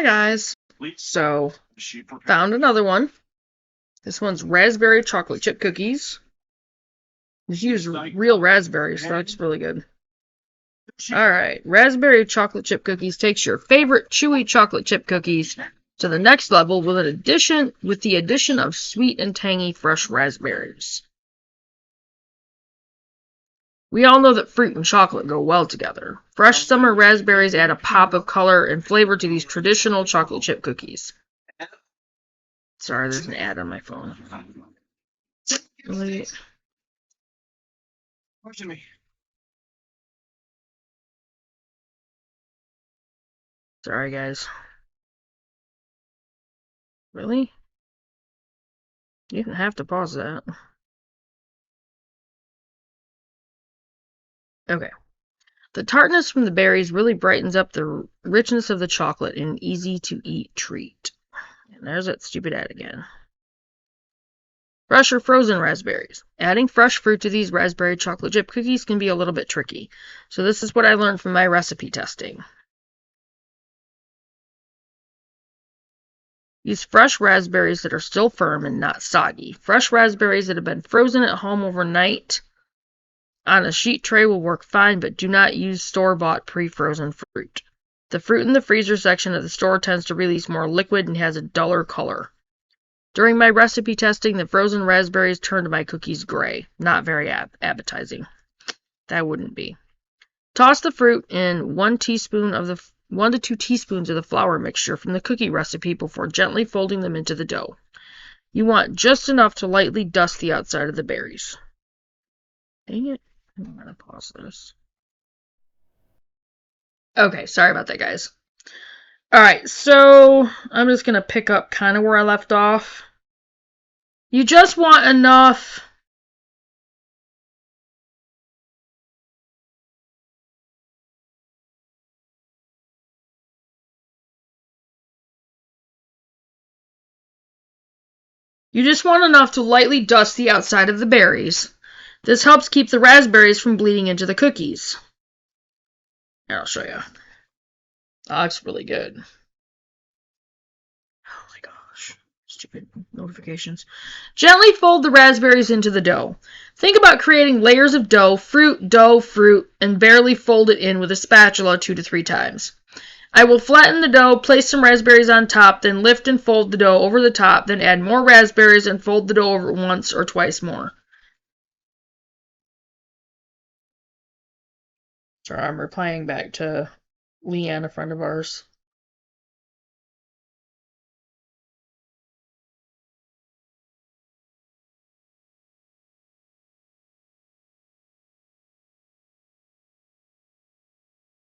guys. So, found another one. This one's raspberry chocolate chip cookies. Just use real raspberries, so that's really good. Alright, raspberry chocolate chip cookies takes your favorite chewy chocolate chip cookies to the next level with the addition of sweet and tangy fresh raspberries. We all know that fruit and chocolate go well together. Fresh summer raspberries add a pop of color and flavor to these traditional chocolate chip cookies. Sorry, there's an ad on my phone. Wait. Watching me. Sorry, guys. Really? You didn't have to pause that. Okay. The tartness from the berries really brightens up the richness of the chocolate in an easy-to-eat treat. And there's that stupid ad again. Fresh or frozen raspberries. Adding fresh fruit to these raspberry chocolate chip cookies can be a little bit tricky. So this is what I learned from my recipe testing. Use fresh raspberries that are still firm and not soggy. Fresh raspberries that have been frozen at home overnight on a sheet tray will work fine, but do not use store-bought pre-frozen fruit. The fruit in the freezer section of the store tends to release more liquid and has a duller color. During my recipe testing, the frozen raspberries turned my cookies gray. Not very appetizing. That wouldn't be. Toss the fruit in 1 to 2 teaspoons of the flour mixture from the cookie recipe before gently folding them into the dough. You want just enough to lightly dust the outside of the berries. Dang it. I'm going to pause this. Okay, sorry about that, guys. Alright, so I'm just going to pick up kind of where I left off. You just want enough. You just want enough to lightly dust the outside of the berries. This helps keep the raspberries from bleeding into the cookies. Here, I'll show you. That looks really good. Oh my gosh. Stupid notifications. Gently fold the raspberries into the dough. Think about creating layers of dough, fruit, and barely fold it in with a spatula 2 to 3 times. I will flatten the dough, place some raspberries on top, then lift and fold the dough over the top, then add more raspberries and fold the dough over once or twice more. Sorry, I'm replying back to Leanne, a friend of ours.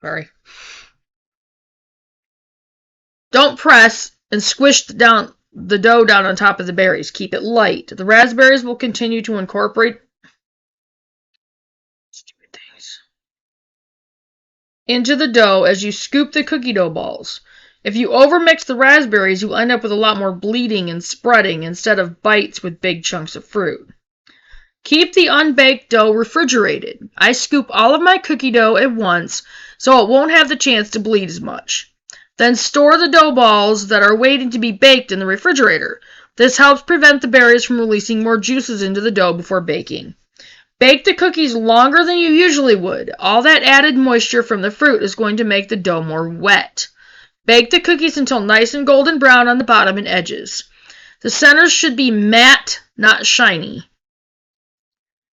Sorry. Don't press and squish the dough down on top of the berries. Keep it light. The raspberries will continue to incorporate stupid things into the dough as you scoop the cookie dough balls. If you overmix the raspberries, you'll end up with a lot more bleeding and spreading instead of bites with big chunks of fruit. Keep the unbaked dough refrigerated. I scoop all of my cookie dough at once so it won't have the chance to bleed as much. Then store the dough balls that are waiting to be baked in the refrigerator. This helps prevent the berries from releasing more juices into the dough before baking. Bake the cookies longer than you usually would. All that added moisture from the fruit is going to make the dough more wet. Bake the cookies until nice and golden brown on the bottom and edges. The centers should be matte, not shiny.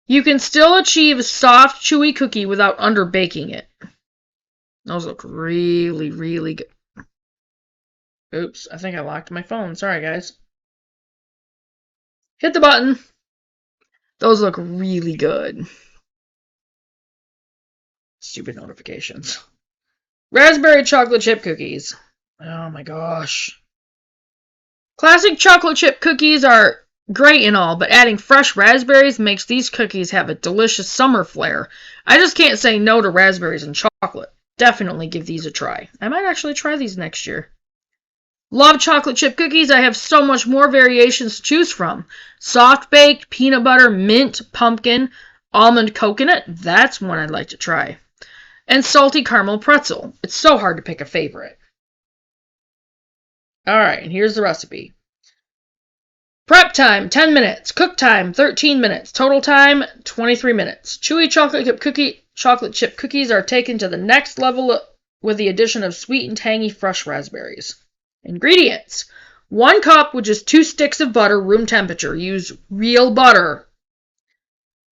You can still achieve a soft, chewy cookie without underbaking it. Those look really, really good. Oops, I think I locked my phone. Sorry, guys. Hit the button. Those look really good. Stupid notifications. Raspberry chocolate chip cookies. Oh my gosh. Classic chocolate chip cookies are great and all, but adding fresh raspberries makes these cookies have a delicious summer flair. I just can't say no to raspberries and chocolate. Definitely give these a try. I might actually try these next year. Love chocolate chip cookies. I have so much more variations to choose from. Soft baked, peanut butter, mint, pumpkin, almond coconut. That's one I'd like to try. And salty caramel pretzel. It's so hard to pick a favorite. Alright, and here's the recipe. Prep time, 10 minutes. Cook time, 13 minutes. Total time, 23 minutes. Chewy chocolate chip cookies are taken to the next level with the addition of sweet and tangy fresh raspberries. Ingredients. 1 cup, which is 2 sticks of butter, room temperature. Use real butter.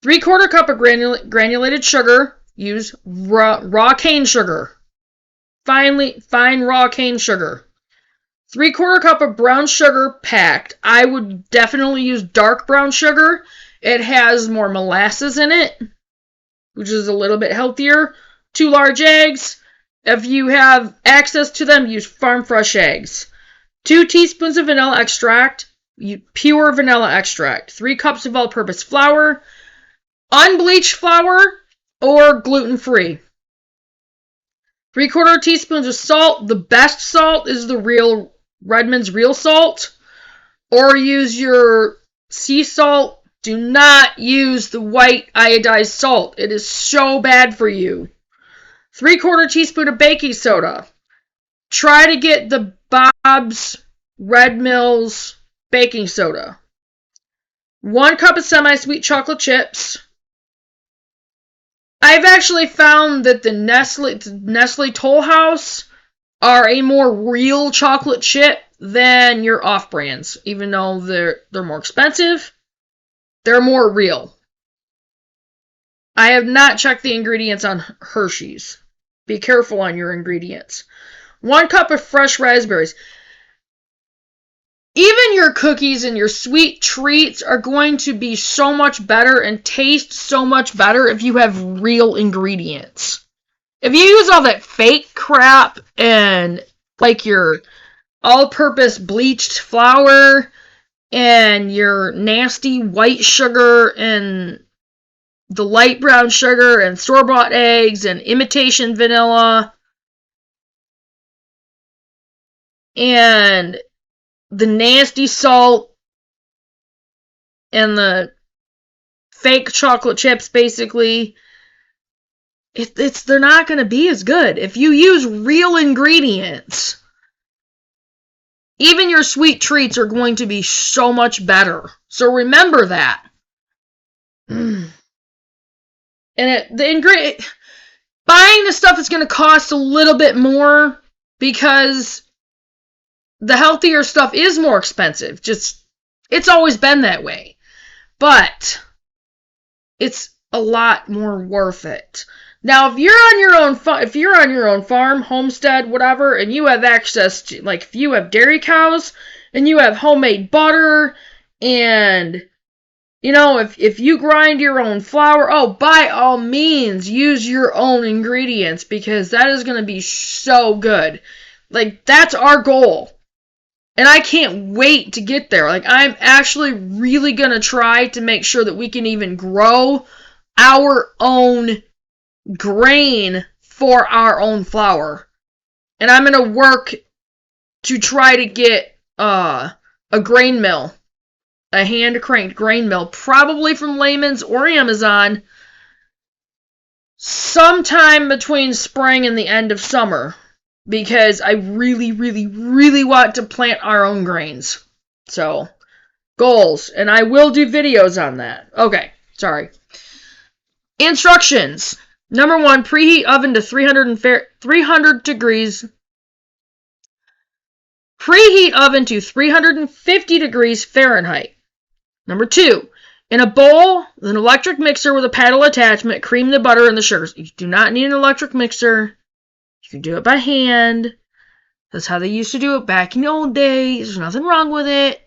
3/4 cup of granulated sugar. Use raw cane sugar. Fine raw cane sugar. 3/4 cup of brown sugar packed. I would definitely use dark brown sugar. It has more molasses in it, which is a little bit healthier. 2 large eggs. If you have access to them, use farm fresh eggs. 2 teaspoons of vanilla extract, pure vanilla extract. 3 cups of all-purpose flour, unbleached flour or gluten-free. 3/4 teaspoons of salt. The best salt is the Redmond's real salt, or use your sea salt. Do not use the white iodized salt. It is so bad for you. 3/4 teaspoon of baking soda. Try to get the Bob's Red Mill's baking soda. 1 cup of semi-sweet chocolate chips. I've actually found that the Nestle Toll House are a more real chocolate chip than your off-brands. Even though they're more expensive, they're more real. I have not checked the ingredients on Hershey's. Be careful on your ingredients. 1 cup of fresh raspberries. Even your cookies and your sweet treats are going to be so much better and taste so much better if you have real ingredients. If you use all that fake crap and like your all-purpose bleached flour and your nasty white sugar and the light brown sugar and store-bought eggs and imitation vanilla and the nasty salt and the fake chocolate chips, basically, they're not going to be as good. If you use real ingredients, even your sweet treats are going to be so much better. So remember that. And buying the stuff is going to cost a little bit more because the healthier stuff is more expensive. It's always been that way. But it's a lot more worth it. Now, if you're on your own farm, homestead, whatever, and you have access to, like, if you have dairy cows and you have homemade butter and, you know, if you grind your own flour, by all means, use your own ingredients because that is going to be so good. Like, that's our goal. And I can't wait to get there. Like, I'm actually really going to try to make sure that we can even grow our own grain for our own flour. And I'm going to work to try to get a grain mill. A hand-cranked grain mill. Probably from Layman's or Amazon. Sometime between spring and the end of summer. Because I really, really, really want to plant our own grains. So, goals. And I will do videos on that. Okay, sorry. Instructions. Number 1, preheat oven to 300 degrees. Preheat oven to 350 degrees Fahrenheit. Number 2, in a bowl with an electric mixer with a paddle attachment, cream the butter and the sugars. You do not need an electric mixer. You can do it by hand. That's how they used to do it back in the old days. There's nothing wrong with it.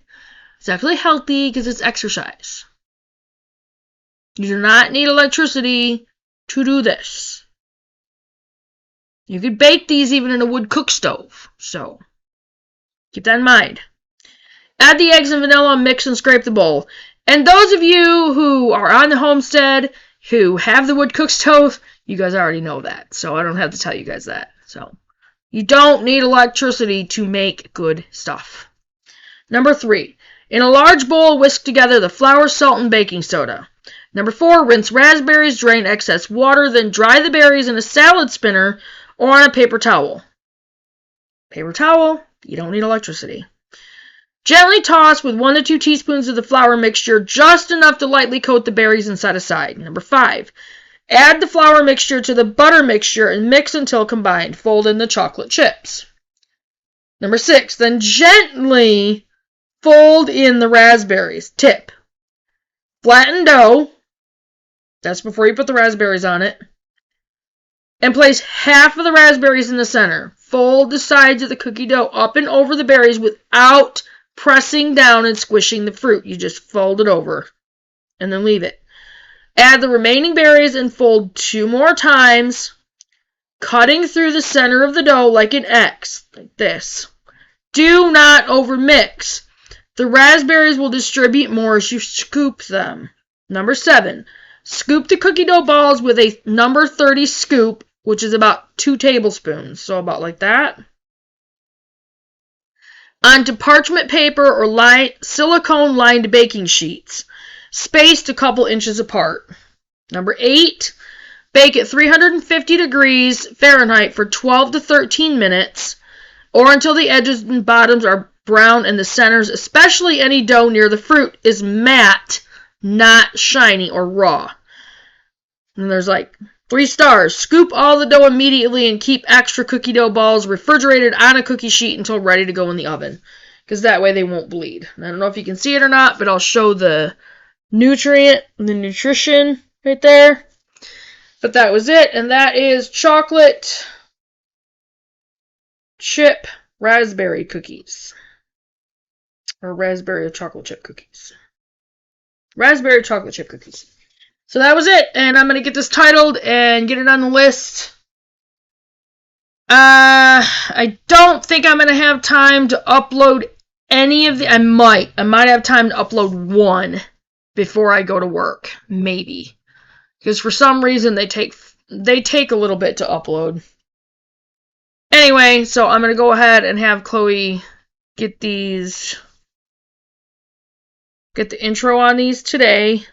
It's actually healthy because it's exercise. You do not need electricity to do this. You could bake these even in a wood cook stove. So, keep that in mind. Add the eggs and vanilla, mix and scrape the bowl. And those of you who are on the homestead, who have the wood cook stove, you guys already know that, so I don't have to tell you guys that. So, you don't need electricity to make good stuff. Number 3, in a large bowl, whisk together the flour, salt, and baking soda. Number 4, rinse raspberries, drain excess water, then dry the berries in a salad spinner or on a paper towel. Paper towel, You don't need electricity. Gently toss with 1 to 2 teaspoons of the flour mixture, just enough to lightly coat the berries and set aside. Number 5. Add the flour mixture to the butter mixture and mix until combined. Fold in the chocolate chips. Number 6. Then gently fold in the raspberries. Tip. Flatten dough. That's before you put the raspberries on it. And place half of the raspberries in the center. Fold the sides of the cookie dough up and over the berries without pressing down and squishing the fruit. You just fold it over and then leave it. Add the remaining berries and fold 2 more times, cutting through the center of the dough like an X, like this. Do not overmix. The raspberries will distribute more as you scoop them. Number 7. Scoop the cookie dough balls with a number 30 scoop, which is about 2 tablespoons. So about like that. Onto parchment paper or silicone-lined baking sheets, spaced a couple inches apart. Number 8. Bake at 350 degrees Fahrenheit for 12 to 13 minutes, or until the edges and bottoms are brown and the centers, especially any dough near the fruit, is matte, not shiny or raw. And there's like 3 stars. Scoop all the dough immediately and keep extra cookie dough balls refrigerated on a cookie sheet until ready to go in the oven, because that way they won't bleed. And I don't know if you can see it or not, but I'll show the nutrition right there. But that was it, and that is chocolate chip raspberry cookies. Or raspberry chocolate chip cookies. Raspberry chocolate chip cookies. So that was it, and I'm going to get this titled and get it on the list. I don't think I'm going to have time to upload any of the... I might have time to upload one before I go to work. Maybe. Because for some reason they take a little bit to upload. Anyway, so I'm going to go ahead and have Chloe get the intro on these today.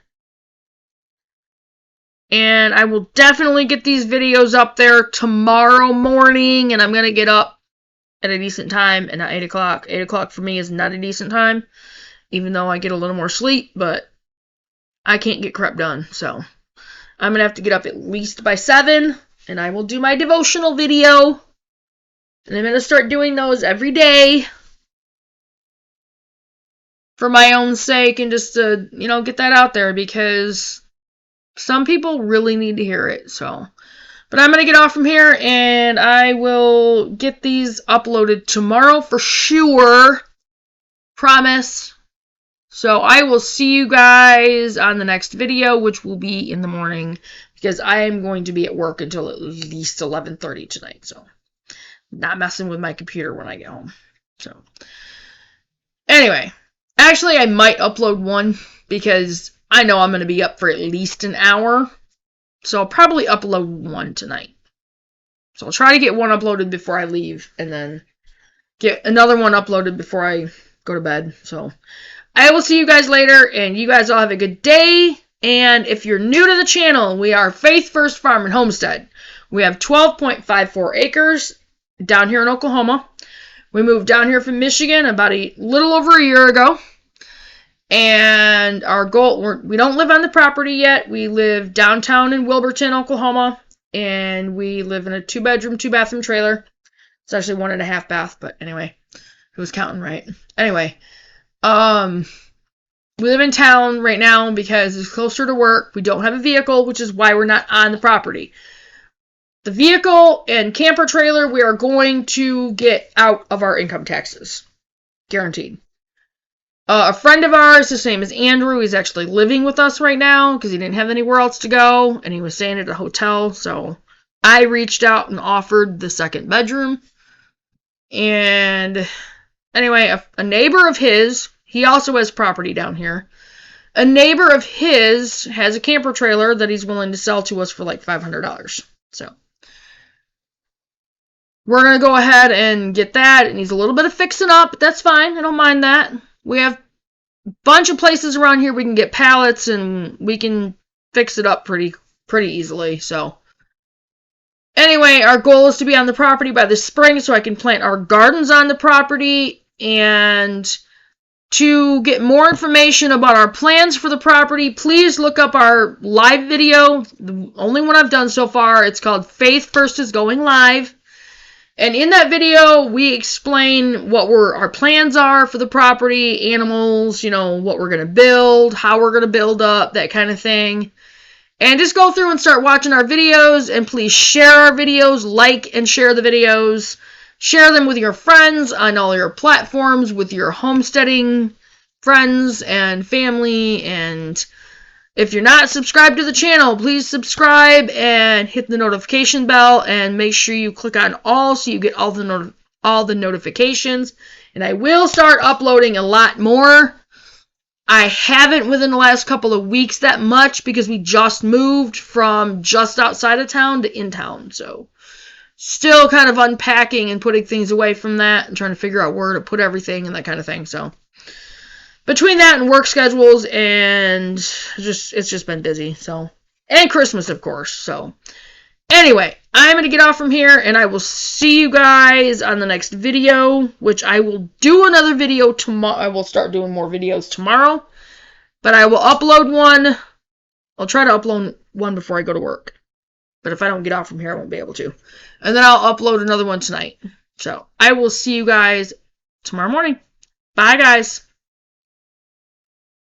And I will definitely get these videos up there tomorrow morning, and I'm going to get up at a decent time, and not 8 o'clock. 8 o'clock for me is not a decent time, even though I get a little more sleep, but I can't get crap done, so I'm going to have to get up at least by 7, and I will do my devotional video, and I'm going to start doing those every day for my own sake, and just to, get that out there, because some people really need to hear it, so. But I'm going to get off from here, and I will get these uploaded tomorrow for sure. Promise. So I will see you guys on the next video, which will be in the morning, because I am going to be at work until at least 11:30 tonight, so. Not messing with my computer when I get home. So. Anyway. Actually, I might upload one, because I know I'm going to be up for at least an hour. So I'll probably upload one tonight. So I'll try to get one uploaded before I leave, and then get another one uploaded before I go to bed. So I will see you guys later, and you guys all have a good day. And if you're new to the channel, we are Faith First Farm and Homestead. We have 12.54 acres down here in Oklahoma. We moved down here from Michigan about a little over a year ago. And our goal, we don't live on the property yet. We live downtown in Wilburton, Oklahoma. And we live in a 2-bedroom, 2-bathroom trailer. It's actually 1.5 bath, but anyway, who's counting right? Anyway, we live in town right now because it's closer to work. We don't have a vehicle, which is why we're not on the property. The vehicle and camper trailer, we are going to get out of our income taxes. Guaranteed. A friend of ours, his name is Andrew, he's actually living with us right now because he didn't have anywhere else to go, and he was staying at a hotel, so I reached out and offered the 2nd bedroom. And anyway, a neighbor of his, he also has property down here. A neighbor of his has a camper trailer that he's willing to sell to us for like $500. So we're going to go ahead and get that. It needs a little bit of fixing up, but that's fine. I don't mind that. We have a bunch of places around here we can get pallets, and we can fix it up pretty easily. So Anyway, our goal is to be on the property by the spring so I can plant our gardens on the property. And to get more information about our plans for the property, please look up our live video, the only one I've done so far. It's called Faith First is Going Live. And in that video, we explain what our plans are for the property, animals, what we're going to build, how we're going to build up, that kind of thing. And just go through and start watching our videos, and please share our videos, like and share the videos. Share them with your friends on all your platforms, with your homesteading friends and family. And if you're not subscribed to the channel, please subscribe and hit the notification bell, and make sure you click on all so you get all the notifications. And I will start uploading a lot more. I haven't within the last couple of weeks that much because we just moved from just outside of town to in town. So still kind of unpacking and putting things away from that and trying to figure out where to put everything and that kind of thing. So between that and work schedules, and it's just been busy. So, and Christmas, of course. So anyway, I'm going to get off from here, and I will see you guys on the next video, which I will do another video tomorrow. I will start doing more videos tomorrow, but I will upload one. I'll try to upload one before I go to work, but if I don't get off from here, I won't be able to. And then I'll upload another one tonight. So I will see you guys tomorrow morning. Bye, guys.